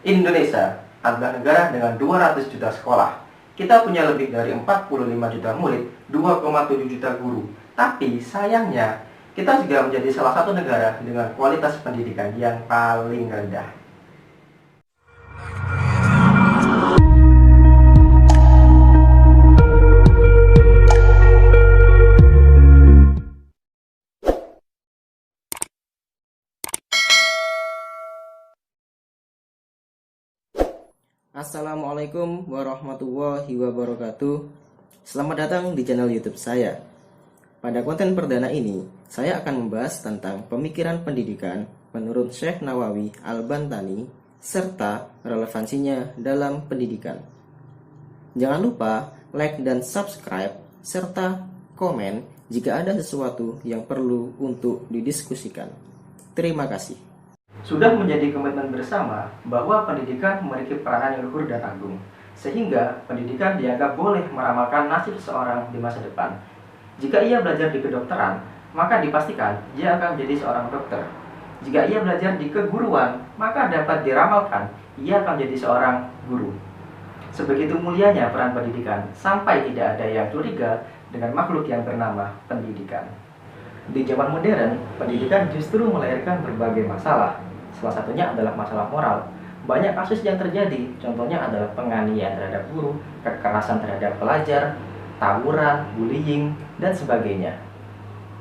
Indonesia adalah negara dengan 200 juta sekolah. Kita punya lebih dari 45 juta murid, 2,7 juta guru. Tapi sayangnya, kita juga menjadi salah satu negara dengan kualitas pendidikan yang paling rendah. Assalamualaikum warahmatullahi wabarakatuh. Selamat datang di channel YouTube saya. Pada konten perdana ini, saya akan membahas tentang pemikiran pendidikan menurut Syekh Nawawi Al-Bantani serta relevansinya dalam pendidikan. Jangan lupa like dan subscribe serta komen jika ada sesuatu yang perlu untuk didiskusikan. Terima kasih. Sudah menjadi komitmen bersama bahwa pendidikan memiliki peranan yang luhur dan agung, sehingga pendidikan dianggap boleh meramalkan nasib seseorang di masa depan. Jika ia belajar di kedokteran, maka dipastikan ia akan menjadi seorang dokter. Jika ia belajar di keguruan, maka dapat diramalkan ia akan menjadi seorang guru. Sebegitu mulianya peran pendidikan, sampai tidak ada yang curiga dengan makhluk yang bernama pendidikan. Di zaman modern, pendidikan justru melahirkan berbagai masalah. Salah satunya adalah masalah moral. Banyak kasus yang terjadi, contohnya adalah penganiayaan terhadap guru, kekerasan terhadap pelajar, tawuran, bullying, dan sebagainya.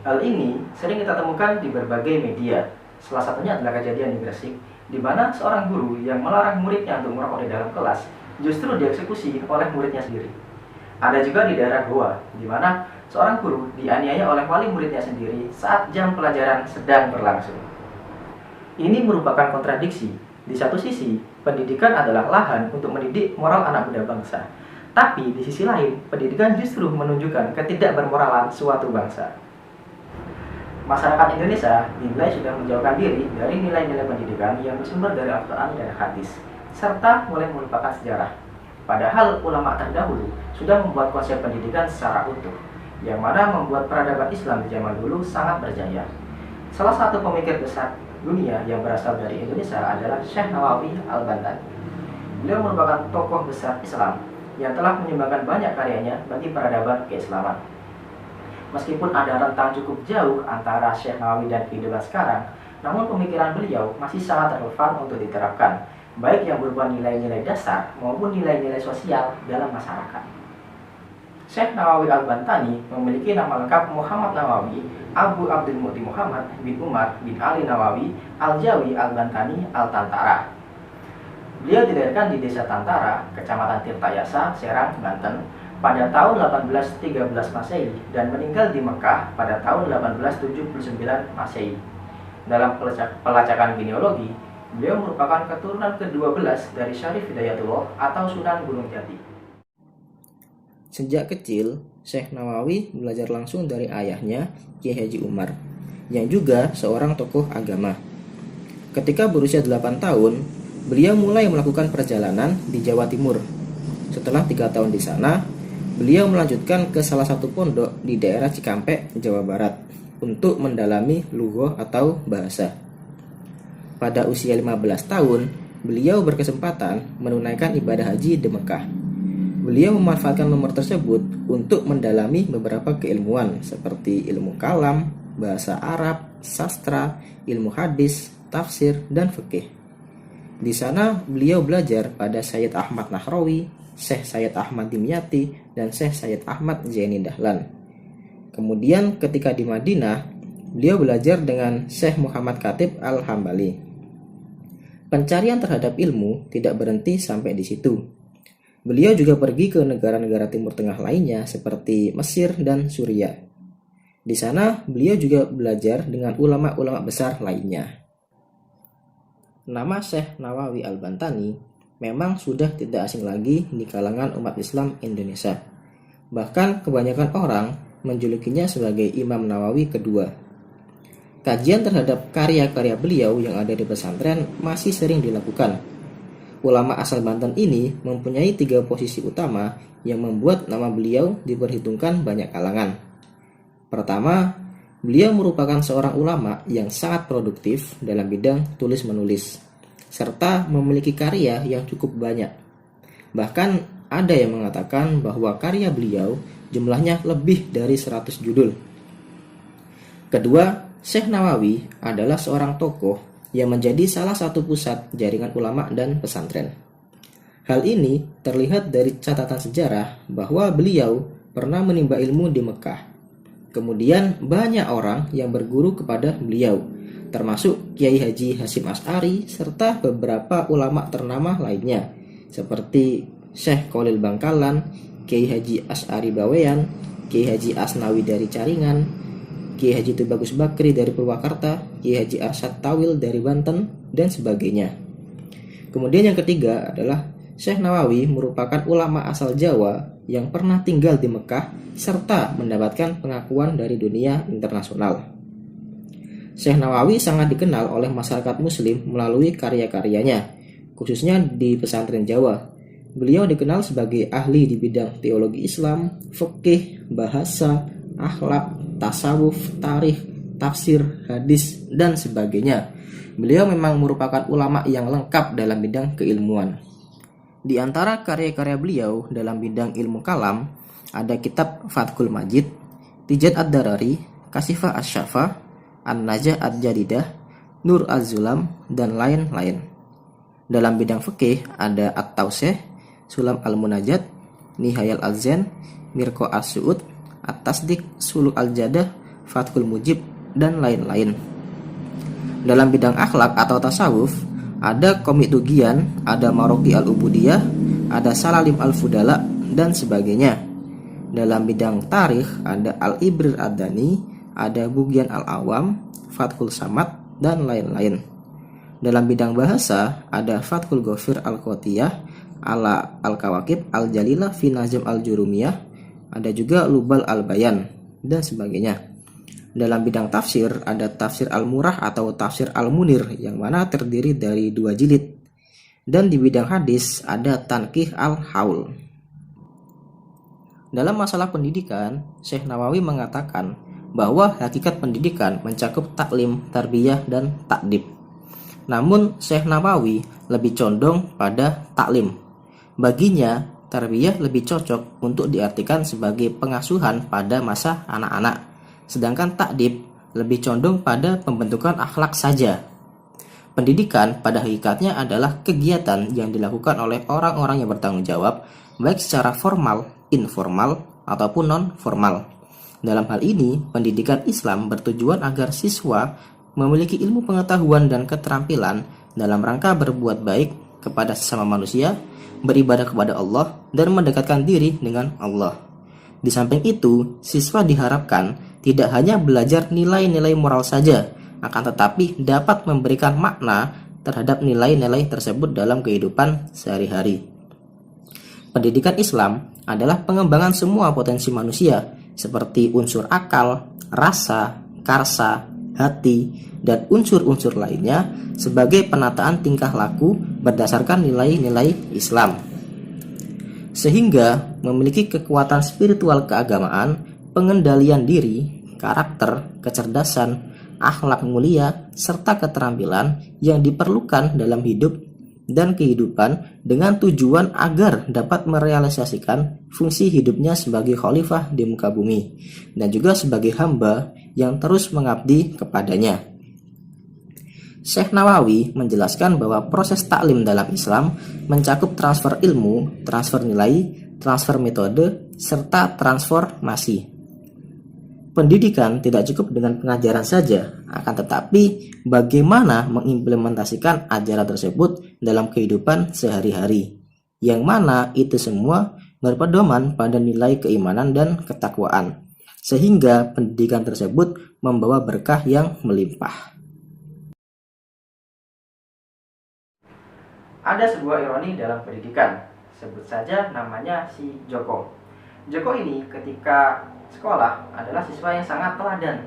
Hal ini sering kita temukan di berbagai media. Salah satunya adalah kejadian di Gresik, di mana seorang guru yang melarang muridnya untuk merokok di dalam kelas justru dieksekusi oleh muridnya sendiri. Ada juga di daerah Goa, di mana seorang guru dianiaya oleh wali muridnya sendiri saat jam pelajaran sedang berlangsung. Ini merupakan kontradiksi. Di satu sisi, pendidikan adalah lahan untuk mendidik moral anak muda bangsa. Tapi di sisi lain, pendidikan justru menunjukkan ketidakbermoralan suatu bangsa. Masyarakat Indonesia dinilai sudah menjauhkan diri dari nilai-nilai pendidikan yang bersumber dari Al-Quran dan hadis, serta mulai melupakan sejarah. Padahal ulama terdahulu sudah membuat konsep pendidikan secara utuh, yang mana membuat peradaban Islam di zaman dulu sangat berjaya. Salah satu pemikir besar dunia yang berasal dari Indonesia adalah Syekh Nawawi Al-Bantani. Beliau merupakan tokoh besar Islam yang telah menyumbangkan banyak karyanya bagi peradaban keislaman. Meskipun ada rentang cukup jauh antara Syekh Nawawi dan kehidupan sekarang, namun pemikiran beliau masih sangat relevan untuk diterapkan, baik yang berupa nilai-nilai dasar maupun nilai-nilai sosial dalam masyarakat. Syekh Nawawi Al-Bantani memiliki nama lengkap Muhammad Nawawi Abu Abdul Muti Muhammad bin Umar bin Ali Nawawi Al-Jawi Al-Bantani Al-Tantara. Beliau dilahirkan di desa Tantara, Kecamatan Tirtayasa, Serang, Banten pada tahun 1813 Masehi dan meninggal di Mekah pada tahun 1879 Masehi. Dalam pelacakan genealogi, beliau merupakan keturunan ke-12 dari Syarif Hidayatullah atau Sunan Gunung Jati. Sejak kecil, Syekh Nawawi belajar langsung dari ayahnya, Kiai Haji Umar, yang juga seorang tokoh agama. Ketika berusia 8 tahun, beliau mulai melakukan perjalanan di Jawa Timur. Setelah 3 tahun di sana, beliau melanjutkan ke salah satu pondok di daerah Cikampek, Jawa Barat, untuk mendalami lughah atau bahasa. Pada usia 15 tahun, beliau berkesempatan menunaikan ibadah haji di Mekah. Beliau memanfaatkan nomor tersebut untuk mendalami beberapa keilmuan seperti ilmu kalam, bahasa Arab, sastra, ilmu hadis, tafsir, dan fikih. Di sana beliau belajar pada Sayyid Ahmad Nahrawi, Syekh Sayyid Ahmad Dimyati, dan Syekh Sayyid Ahmad Zaini Dahlan. Kemudian ketika di Madinah, beliau belajar dengan Syekh Muhammad Khatib Al-Hambali. Pencarian terhadap ilmu tidak berhenti sampai di situ. Beliau juga pergi ke negara-negara Timur Tengah lainnya seperti Mesir dan Suriah. Di sana beliau juga belajar dengan ulama-ulama besar lainnya. Nama Syekh Nawawi Al-Bantani memang sudah tidak asing lagi di kalangan umat Islam Indonesia. Bahkan kebanyakan orang menjulukinya sebagai Imam Nawawi kedua. Kajian terhadap karya-karya beliau yang ada di pesantren masih sering dilakukan. Ulama asal Banten ini mempunyai 3 posisi utama yang membuat nama beliau diperhitungkan banyak kalangan. Pertama, beliau merupakan seorang ulama yang sangat produktif dalam bidang tulis-menulis. serta memiliki karya yang cukup banyak. Bahkan ada yang mengatakan bahwa karya beliau jumlahnya lebih dari 100 judul. Kedua, Syekh Nawawi adalah seorang tokoh yang menjadi salah satu pusat jaringan ulama dan pesantren. Hal ini terlihat dari catatan sejarah bahwa beliau pernah menimba ilmu di Mekah. Kemudian banyak orang yang berguru kepada beliau, termasuk Kiai Haji Hasyim Asy'ari serta beberapa ulama ternama lainnya seperti Syekh Khalil Bangkalan, Kiai Haji Asy'ari Bawean, Kiai Haji Asnawi dari Caringan, Kiai Haji Tubagus Bakri dari Purwakarta, Kiai Haji Arsyad Tawil dari Banten, dan sebagainya. Kemudian yang ketiga adalah Syekh Nawawi merupakan ulama asal Jawa yang pernah tinggal di Mekah serta mendapatkan pengakuan dari dunia internasional. Syekh Nawawi sangat dikenal oleh masyarakat muslim melalui karya-karyanya, khususnya di pesantren Jawa. Beliau dikenal sebagai ahli di bidang teologi Islam, fikih, bahasa, akhlak, tasawuf, tarikh, tafsir, hadis, dan sebagainya. Beliau memang merupakan ulama yang lengkap dalam bidang keilmuan. Di antara karya-karya beliau dalam bidang ilmu kalam, ada kitab Fathul Majid, Tijat Ad-Darari, Kasifah Asy-Syafa, An-Najah Ad-Jadidah, Nur Az-Zulam, dan lain-lain. Dalam bidang fikih ada At-Tawsih, Sulam Al-Munajat, Nihayal Al-Zen, Mirko As-Su'ud, At-Tasdik, Suluk Al-Jadah, Fathul Mujib, dan lain-lain. Dalam bidang akhlak atau tasawuf ada Qomit Tugian, ada Maroqi Al-Ubudiyah, ada Salalim Al-Fudala, dan sebagainya. Dalam bidang tarikh ada Al-Ibrir Ad-Dani, ada Bugian Al-Awam, Fathul Samad, dan lain-lain. Dalam bidang bahasa ada Fathul Ghafir Al-Qotiyah, Ala Al-Kawakib Al-Jalilah fi Nazm Al-Jurumiyah, ada juga Lubal Al-Bayan, dan sebagainya. Dalam bidang tafsir ada Tafsir Al-Murah atau Tafsir Al-Munir yang mana terdiri dari 2 jilid. Dan di bidang hadis ada Tanqih Al-Haul. Dalam masalah pendidikan, Syekh Nawawi mengatakan bahwa hakikat pendidikan mencakup taklim, tarbiyah, dan takdib. Namun Syekh Nawawi lebih condong pada taklim. Baginya, tarbiyah lebih cocok untuk diartikan sebagai pengasuhan pada masa anak-anak, sedangkan takdib lebih condong pada pembentukan akhlak saja. Pendidikan pada hakikatnya adalah kegiatan yang dilakukan oleh orang-orang yang bertanggung jawab, baik secara formal, informal, ataupun non-formal. Dalam hal ini, pendidikan Islam bertujuan agar siswa memiliki ilmu pengetahuan dan keterampilan dalam rangka berbuat baik kepada sesama manusia, beribadah kepada Allah, dan mendekatkan diri dengan Allah. Di samping itu, siswa diharapkan tidak hanya belajar nilai-nilai moral saja, akan tetapi dapat memberikan makna terhadap nilai-nilai tersebut dalam kehidupan sehari-hari. Pendidikan Islam adalah pengembangan semua potensi manusia, seperti unsur akal, rasa, karsa, hati, dan unsur-unsur lainnya sebagai penataan tingkah laku berdasarkan nilai-nilai Islam. Sehingga memiliki kekuatan spiritual keagamaan, pengendalian diri, karakter, kecerdasan, akhlak mulia, serta keterampilan yang diperlukan dalam hidup dan kehidupan dengan tujuan agar dapat merealisasikan fungsi hidupnya sebagai khalifah di muka bumi dan juga sebagai hamba yang terus mengabdi kepadanya. Syekh Nawawi menjelaskan bahwa proses taklim dalam Islam mencakup transfer ilmu, transfer nilai, transfer metode, serta transformasi. Pendidikan tidak cukup dengan pengajaran saja, akan tetapi bagaimana mengimplementasikan ajaran tersebut dalam kehidupan sehari-hari, yang mana itu semua berpedoman pada nilai keimanan dan ketakwaan, sehingga pendidikan tersebut membawa berkah yang melimpah. Ada sebuah ironi dalam pendidikan, sebut saja namanya si Joko. Joko ini ketika sekolah adalah siswa yang sangat teladan.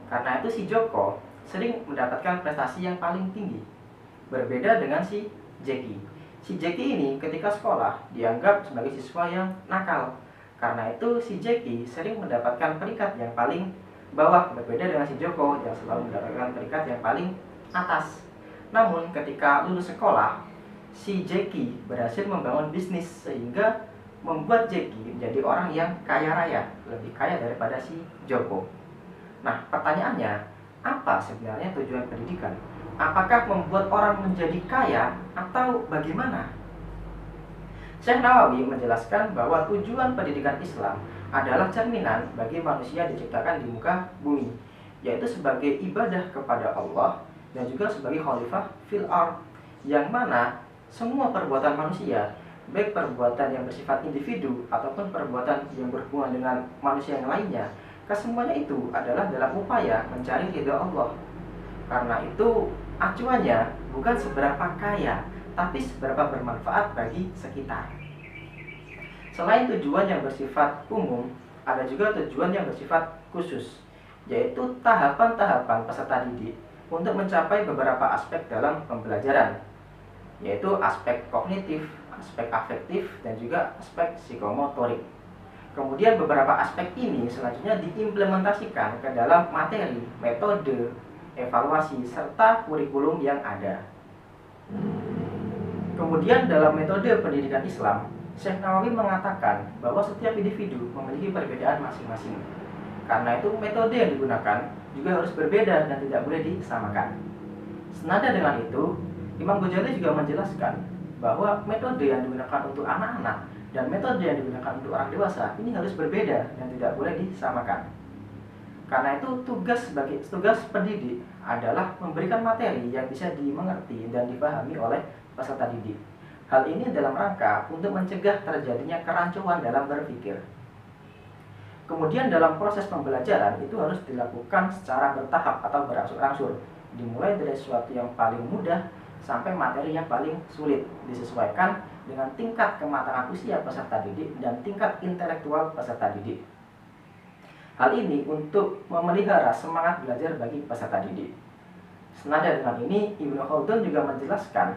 Karena itu si Joko sering mendapatkan prestasi yang paling tinggi. Berbeda dengan si Jeki. Si Jeki ini ketika sekolah dianggap sebagai siswa yang nakal. Karena itu si Jeki sering mendapatkan peringkat yang paling bawah, berbeda dengan si Joko yang selalu mendapatkan peringkat yang paling atas. Namun ketika lulus sekolah, si Jackie berhasil membangun bisnis sehingga membuat Jackie menjadi orang yang kaya raya, lebih kaya daripada si Joko. Nah, pertanyaannya, apa sebenarnya tujuan pendidikan? Apakah membuat orang menjadi kaya atau bagaimana? Syekh Nawawi menjelaskan bahwa tujuan pendidikan Islam adalah cerminan bagi manusia diciptakan di muka bumi, yaitu sebagai ibadah kepada Allah dan juga sebagai khalifah fil ard, yang mana semua perbuatan manusia, baik perbuatan yang bersifat individu ataupun perbuatan yang berhubungan dengan manusia yang lainnya, kesemuanya itu adalah dalam upaya mencari ridha Allah. Karena itu acuannya bukan seberapa kaya, tapi seberapa bermanfaat bagi sekitar. Selain tujuan yang bersifat umum, ada juga tujuan yang bersifat khusus, yaitu tahapan-tahapan peserta didik untuk mencapai beberapa aspek dalam pembelajaran, yaitu aspek kognitif, aspek afektif, dan juga aspek psikomotorik. Kemudian beberapa aspek ini selanjutnya diimplementasikan ke dalam materi, metode, evaluasi, serta kurikulum yang ada. Kemudian dalam metode pendidikan Islam, Syekh Nawawi mengatakan bahwa setiap individu memiliki perbedaan masing-masing. Karena itu metode yang digunakan juga harus berbeda dan tidak boleh disamakan. Senada dengan itu, Imam Ghazali juga menjelaskan bahwa metode yang digunakan untuk anak-anak dan metode yang digunakan untuk orang dewasa ini harus berbeda dan tidak boleh disamakan. Karena itu tugas pendidik adalah memberikan materi yang bisa dimengerti dan dipahami oleh peserta didik. Hal ini dalam rangka untuk mencegah terjadinya kerancuan dalam berpikir. Kemudian dalam proses pembelajaran itu harus dilakukan secara bertahap atau berangsur-angsur, dimulai dari sesuatu yang paling mudah sampai materi yang paling sulit, disesuaikan dengan tingkat kematangan usia peserta didik dan tingkat intelektual peserta didik. Hal ini untuk memelihara semangat belajar bagi peserta didik. Senada dengan ini, Ibnu Khaldun juga menjelaskan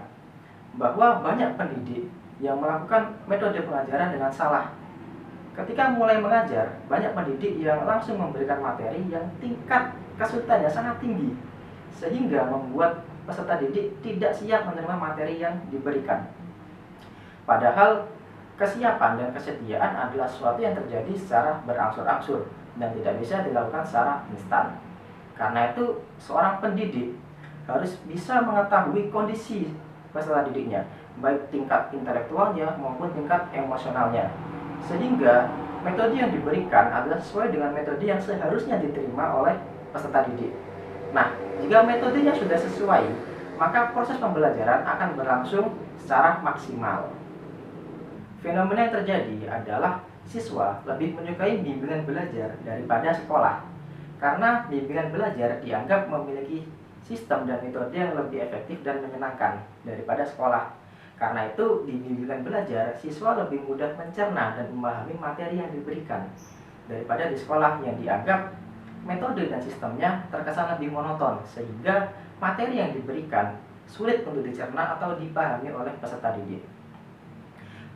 bahwa banyak pendidik yang melakukan metode pengajaran dengan salah. Ketika mulai mengajar, banyak pendidik yang langsung memberikan materi yang tingkat kesulitannya sangat tinggi, sehingga membuat peserta didik tidak siap menerima materi yang diberikan. Padahal kesiapan dan kesediaan adalah sesuatu yang terjadi secara berangsur-angsur dan tidak bisa dilakukan secara instan. Karena itu, seorang pendidik harus bisa mengetahui kondisi peserta didiknya, baik tingkat intelektualnya maupun tingkat emosionalnya, sehingga metode yang diberikan adalah sesuai dengan metode yang seharusnya diterima oleh peserta didik. Nah, jika metodenya sudah sesuai, maka proses pembelajaran akan berlangsung secara maksimal. Fenomena yang terjadi adalah siswa lebih menyukai bimbingan belajar daripada sekolah, karena bimbingan belajar dianggap memiliki sistem dan metode yang lebih efektif dan menyenangkan daripada sekolah. Karena itu, di bimbingan belajar, siswa lebih mudah mencerna dan memahami materi yang diberikan daripada di sekolah yang dianggap metode dan sistemnya terkesan lebih monoton, sehingga materi yang diberikan sulit untuk dicerna atau dipahami oleh peserta didik.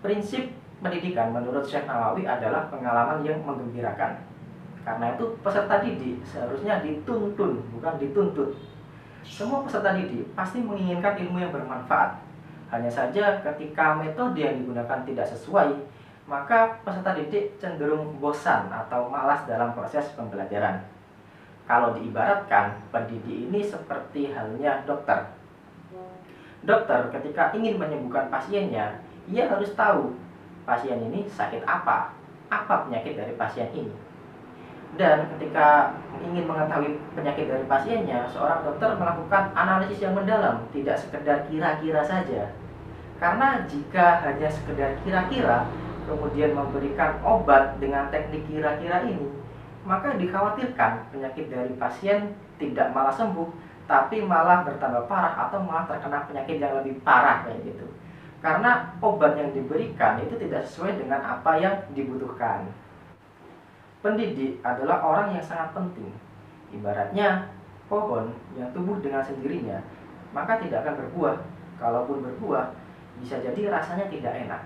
Prinsip pendidikan menurut Syekh Nawawi adalah pengalaman yang menggembirakan. Karena itu peserta didik seharusnya dituntun, bukan dituntut. Semua peserta didik pasti menginginkan ilmu yang bermanfaat. Hanya saja ketika metode yang digunakan tidak sesuai, maka peserta didik cenderung bosan atau malas dalam proses pembelajaran. Kalau diibaratkan, pendidik ini seperti halnya dokter. Dokter ketika ingin menyembuhkan pasiennya, ia harus tahu pasien ini sakit apa penyakit dari pasien ini. Dan ketika ingin mengetahui penyakit dari pasiennya, seorang dokter melakukan analisis yang mendalam, tidak sekedar kira-kira saja. Karena jika hanya sekedar kira-kira, kemudian memberikan obat dengan teknik kira-kira ini, maka dikhawatirkan penyakit dari pasien tidak malah sembuh, tapi malah bertambah parah atau malah terkena penyakit yang lebih parah kayak gitu. Karena obat yang diberikan itu tidak sesuai dengan apa yang dibutuhkan. Pendidik adalah orang yang sangat penting. Ibaratnya pohon yang tumbuh dengan sendirinya, maka tidak akan berbuah. Kalaupun berbuah, bisa jadi rasanya tidak enak.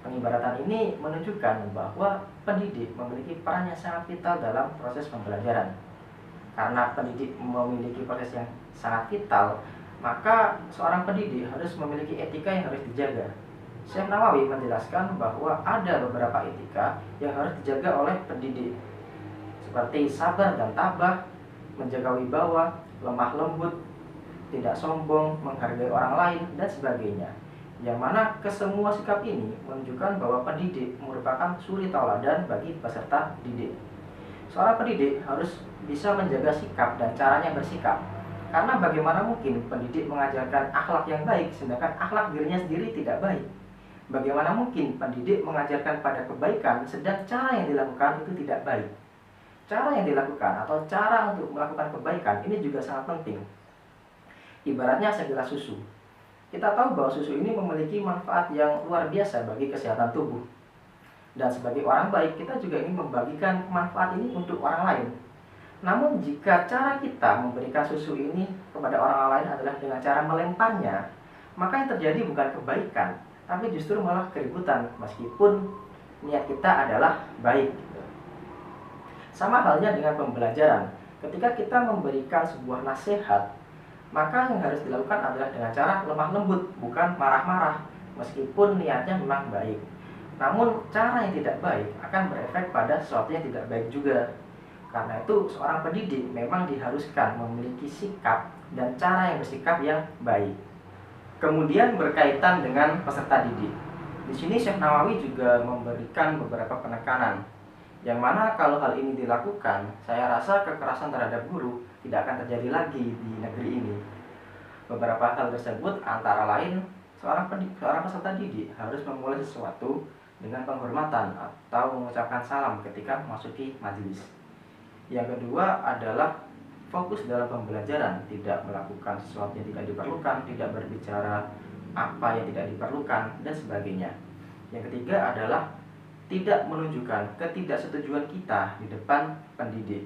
Pengibaratan ini menunjukkan bahwa pendidik memiliki peran yang sangat vital dalam proses pembelajaran. Karena pendidik memiliki proses yang sangat vital, maka seorang pendidik harus memiliki etika yang harus dijaga. Syekh Nawawi menjelaskan bahwa ada beberapa etika yang harus dijaga oleh pendidik, seperti sabar dan tabah, menjaga wibawa, lemah lembut, tidak sombong, menghargai orang lain, dan sebagainya. Yang mana kesemua sikap ini menunjukkan bahwa pendidik merupakan suri tauladan bagi peserta didik. Seorang pendidik harus bisa menjaga sikap dan caranya bersikap. Karena bagaimana mungkin pendidik mengajarkan akhlak yang baik sedangkan akhlak dirinya sendiri tidak baik? Bagaimana mungkin pendidik mengajarkan pada kebaikan sedang cara yang dilakukan itu tidak baik? Cara yang dilakukan atau cara untuk melakukan kebaikan ini juga sangat penting. Ibaratnya segelas susu. Kita tahu bahwa susu ini memiliki manfaat yang luar biasa bagi kesehatan tubuh. Dan sebagai orang baik, kita juga ingin membagikan manfaat ini untuk orang lain. Namun jika cara kita memberikan susu ini kepada orang lain adalah dengan cara melemparnya, maka yang terjadi bukan kebaikan, tapi justru malah keributan meskipun niat kita adalah baik. Sama halnya dengan pembelajaran. Ketika kita memberikan sebuah nasihat, maka yang harus dilakukan adalah dengan cara lemah lembut, bukan marah-marah, meskipun niatnya memang baik. Namun cara yang tidak baik akan berefek pada sesuatu yang tidak baik juga. Karena itu seorang pendidik memang diharuskan memiliki sikap dan cara yang bersikap yang baik. Kemudian berkaitan dengan peserta didik. Di sini Syekh Nawawi juga memberikan beberapa penekanan, yang mana kalau hal ini dilakukan, saya rasa kekerasan terhadap guru tidak akan terjadi lagi di negeri ini. Beberapa hal tersebut antara lain seorang peserta didik harus memulai sesuatu dengan penghormatan atau mengucapkan salam ketika memasuki majelis. Yang kedua adalah fokus dalam pembelajaran, tidak melakukan sesuatu yang tidak diperlukan, tidak berbicara apa yang tidak diperlukan, dan sebagainya. Yang ketiga adalah tidak menunjukkan ketidaksetujuan kita di depan pendidik.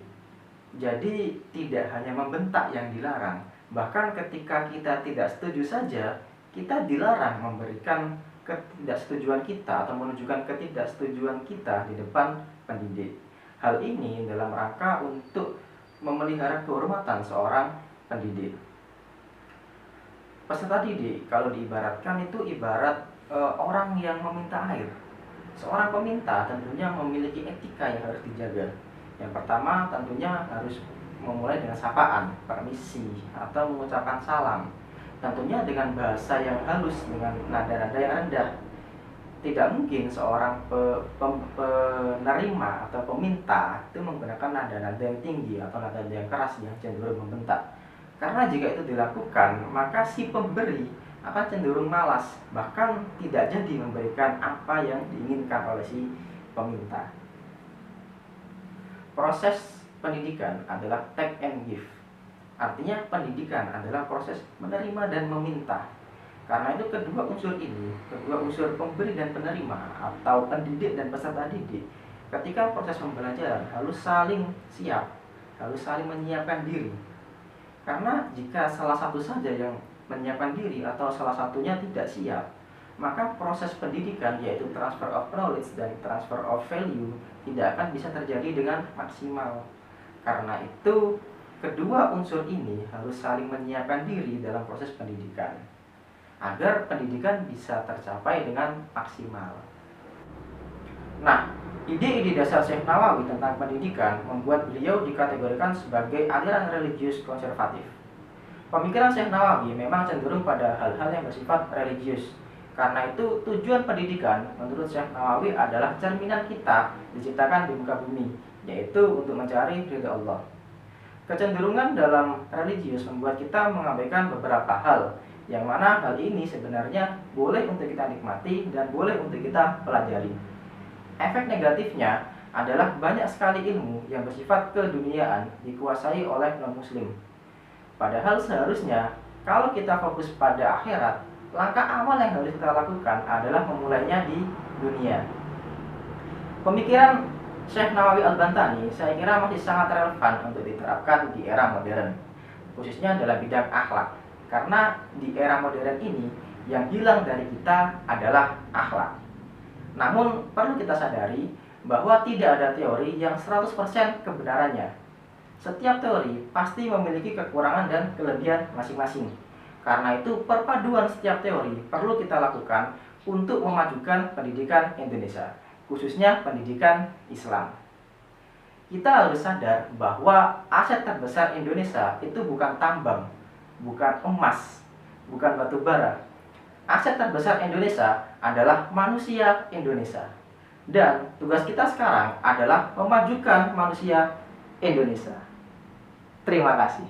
Jadi tidak hanya membentak yang dilarang, bahkan ketika kita tidak setuju saja, kita dilarang memberikan ketidaksetujuan kita atau menunjukkan ketidaksetujuan kita di depan pendidik. Hal ini dalam rangka untuk memelihara kehormatan seorang pendidik. Peserta didik kalau diibaratkan itu ibarat orang yang meminta air. Seorang peminta tentunya memiliki etika yang harus dijaga. Yang pertama tentunya harus memulai dengan sapaan, permisi, atau mengucapkan salam. Tentunya dengan bahasa yang halus, dengan nada-nada yang rendah. Tidak mungkin seorang penerima atau peminta itu menggunakan nada-nada yang tinggi atau nada-nada yang keras yang cenderung membentak. Karena jika itu dilakukan, maka si pemberi akan cenderung malas, bahkan tidak jadi memberikan apa yang diinginkan oleh si peminta. Proses pendidikan adalah take and give. Artinya pendidikan adalah proses menerima dan meminta. Karena itu kedua unsur ini, kedua unsur pemberi dan penerima atau pendidik dan peserta didik, ketika proses pembelajaran harus saling siap, harus saling menyiapkan diri. Karena jika salah satu saja yang menyiapkan diri atau salah satunya tidak siap, maka proses pendidikan yaitu transfer of knowledge dan transfer of value tidak akan bisa terjadi dengan maksimal. Karena itu kedua unsur ini harus saling menyiapkan diri dalam proses pendidikan agar pendidikan bisa tercapai dengan maksimal. Nah, ide-ide dasar Syekh Nawawi tentang pendidikan membuat beliau dikategorikan sebagai aliran religius konservatif. Pemikiran Syekh Nawawi memang cenderung pada hal-hal yang bersifat religius. Karena itu tujuan pendidikan menurut Syekh Nawawi adalah cerminan kita diciptakan di muka bumi, yaitu untuk mencari ridha Allah. Kecenderungan dalam religius membuat kita mengabaikan beberapa hal, yang mana hal ini sebenarnya boleh untuk kita nikmati dan boleh untuk kita pelajari. Efek negatifnya adalah banyak sekali ilmu yang bersifat keduniaan dikuasai oleh non-muslim. Padahal seharusnya kalau kita fokus pada akhirat, langkah awal yang harus kita lakukan adalah memulainya di dunia. Pemikiran Syekh Nawawi Al-Bantani saya kira masih sangat relevan untuk diterapkan di era modern, khususnya dalam bidang akhlak. Karena di era modern ini yang hilang dari kita adalah akhlak. Namun perlu kita sadari bahwa tidak ada teori yang 100% kebenarannya. Setiap teori pasti memiliki kekurangan dan kelebihan masing-masing. Karena itu perpaduan setiap teori perlu kita lakukan untuk memajukan pendidikan Indonesia, khususnya pendidikan Islam. Kita harus sadar bahwa aset terbesar Indonesia itu bukan tambang, bukan emas, bukan batu bara. Aset terbesar Indonesia adalah manusia Indonesia. Dan tugas kita sekarang adalah memajukan manusia Indonesia. Terima kasih.